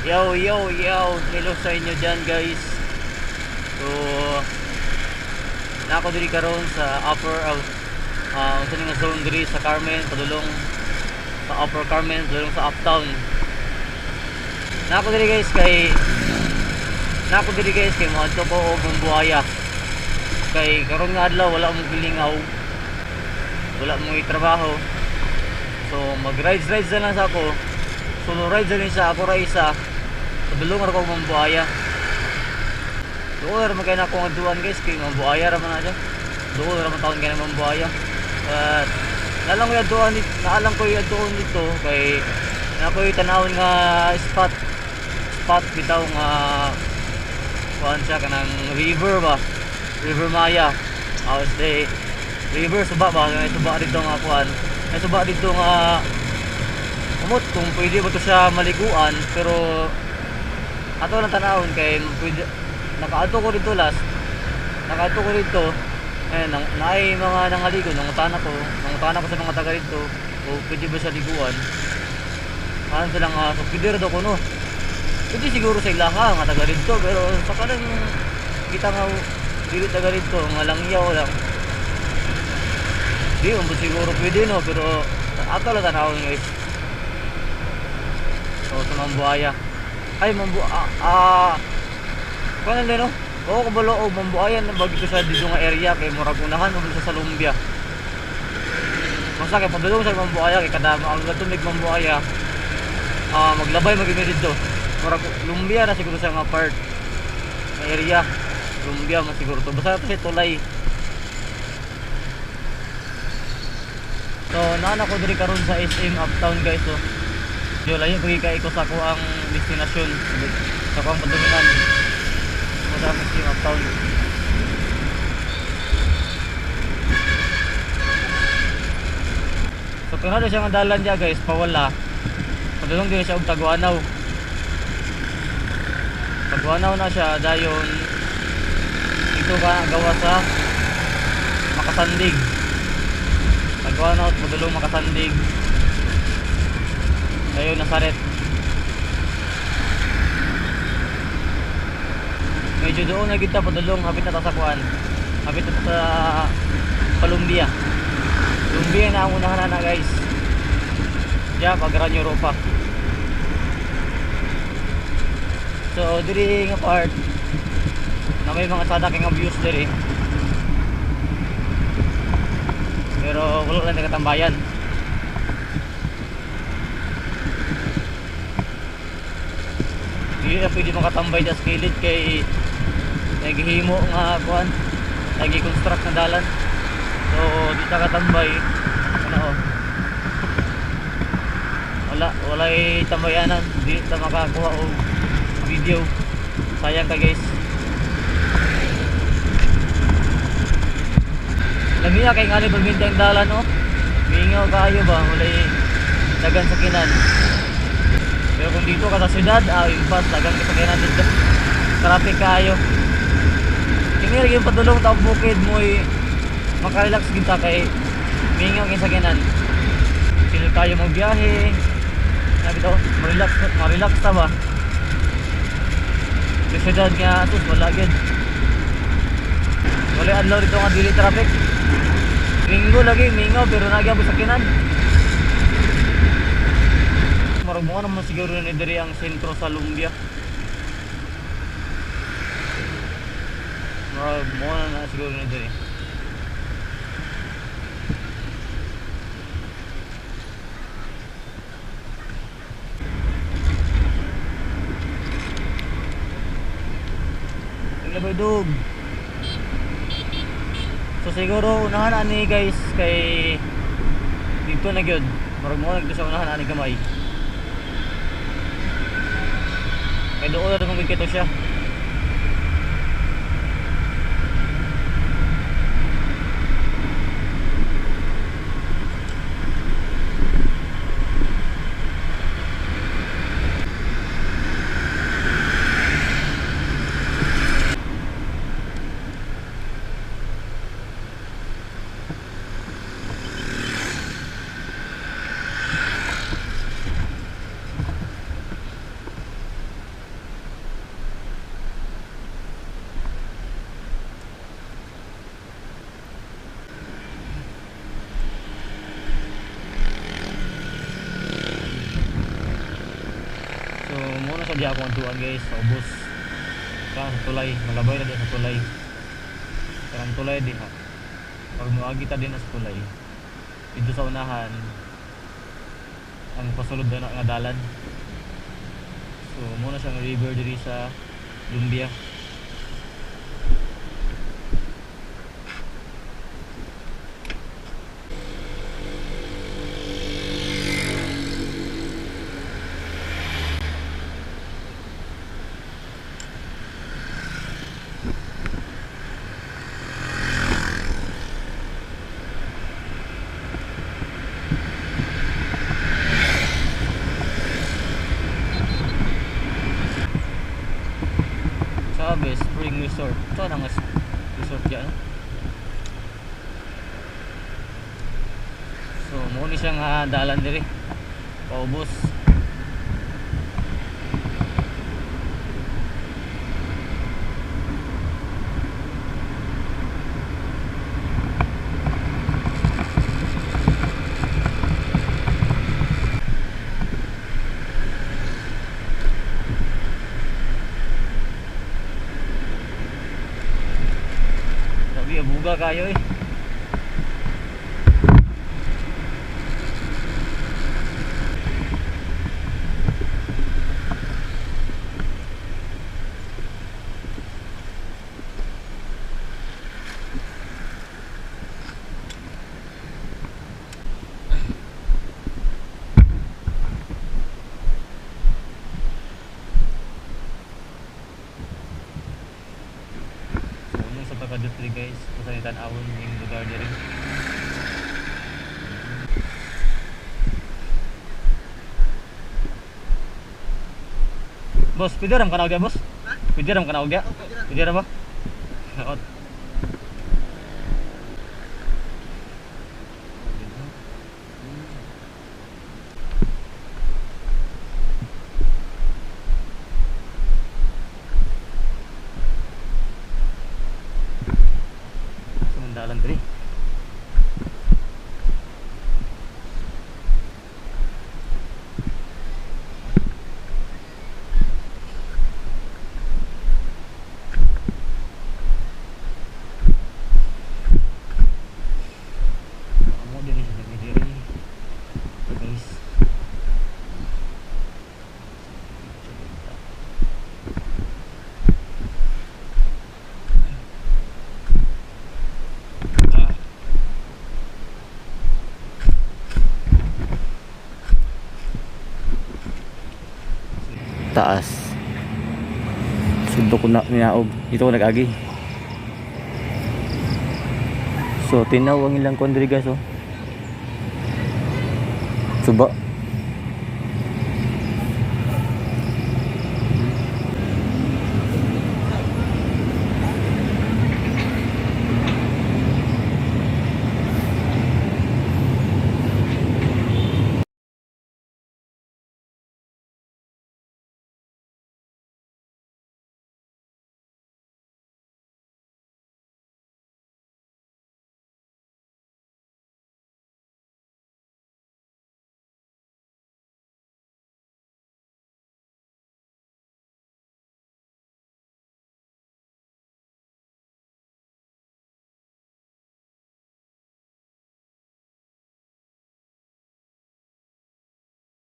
Yo, yo, yo. Hello sa inyo dyan guys. So, nako diri karon sa upper unsa nga zone diri sa Carmen, padulong sa upper Carmen, padulong sa uptown. Nako diri guys kay moadto ko og Buaya. Kay karon nga adlaw wala mo gilingaw. Wala mo trabaho. So, mag-rides na lang sa ako. Solo ride din sa ako ra isa. Padulong ra ko Buaya. Doon magkaya na akong aduan guys, kay Buaya ra man na siya. Doon ra man taon kay Buaya. At naalam ko yung aduan dito kay nakoy tanawon nga spot bitaw nga kuan siya kanang river ba. River Maya. Stay river suba ba, may suba dito nga kuan. May suba dito nga umot kung pwede ba to siya maliguan, pero ato lang tanawon kay pwede. Nakaadto ko dito naay mga nangaligo, nangutana ko sa mga taga dito o pwede ba siya liguan. Ano silang so pwede daw ko no, pwede siguro sa ilaha nga taga dito, pero sa kanang kita nga dili taga dito nga langyaw lang di mo siguro pwede no, pero ato lang tanawon guys. So sa Buaya ay kanan din no? Oo, kabalo o Buaya na bagi ko sa dito nga area kay murag unahan mo sa Lumbia. Masa kay padulong sa Buaya kay kada ang tumig Buaya. Maglabay magimi dito. Murag Lumbia na siguro sa nga part nga area. Lumbia man siguro to. Basta kasi tulay. So, naana ko diri karon sa SM Uptown guys so. Yo layo pagi ko sa ko ang destinasyon sa kuang padulungan. Sa SM Uptown. So kung ano siya nga dalan dyan guys, pawala. Padulong din siya og Taguanaw. Taguanaw na siya dayon ito ka gawa sa Makasandig. Taguanaw at padulong Makasandig. Dayon Nazaret. Medyo doon na kita padulong, hapit na ta sa kuan. Hapit na sa Palumbia. Lumbia na ang unahan na guys. Diya pagran Europa. So diri nga part na may mga sada kay nga views diri. Pero wala lang nakatambayan. Di na pwede makatambay sa skillet kay naghihimo nga kuan, nagi-construct na dalan. So di ta katambay ano wala tambayanan, di ta makakuha og video. Sayang ka guys. Lamiya kay ngali pagbinta ang dalan no. Mingaw kayo ba wala dagan sakinan. Pero kung dito ka sa syudad, impas dagan ka sakinan dito. Traffic kayo. Kini yung padulong taog bukid mo makarelax kita kay mingaw kay sakinan. Sino tayo magbiyahe? Sabi daw, marelax ta ba? Sa syudad nga sus wala gyud. Wala adlaw dito nga dili traffic. Linggo lagi mingaw pero nagyapon sakinan. Marag mo naman siguro ni diri ang sentro sa Lumbia. Mo na siguro na diri. Labadog. So siguro unahan ani guys kay dito na gyud. Marag mo nagdo sa unahan ani gamay. Kay doon na kung kito siya. So muna sa di ako antuan guys sa ubos. Sa tulay, malabay na din sa tulay. Karang tulay din ha. Pag muagi ta din sa tulay. Dito sa unahan ang pasulod na nga dalan. So muna siyang river diri sa Lumbia. Sabi, Spring Resort. Ito na nga resort dyan. So, muna siyang dalan diri. Paubos. Buga kayo eh. Sa pagkadutri guys, pasanitan awon yung lugar diri. Boss, pwede ram ka na boss? Pwede ram ka na Pwede ram ba? Oo. Dalan diri. Amo diri sa diri. Guys. Taas. Sundo ko na niyaog. Dito ko nag-agi. So tinaw ang ilang kondri guys oh. Suba.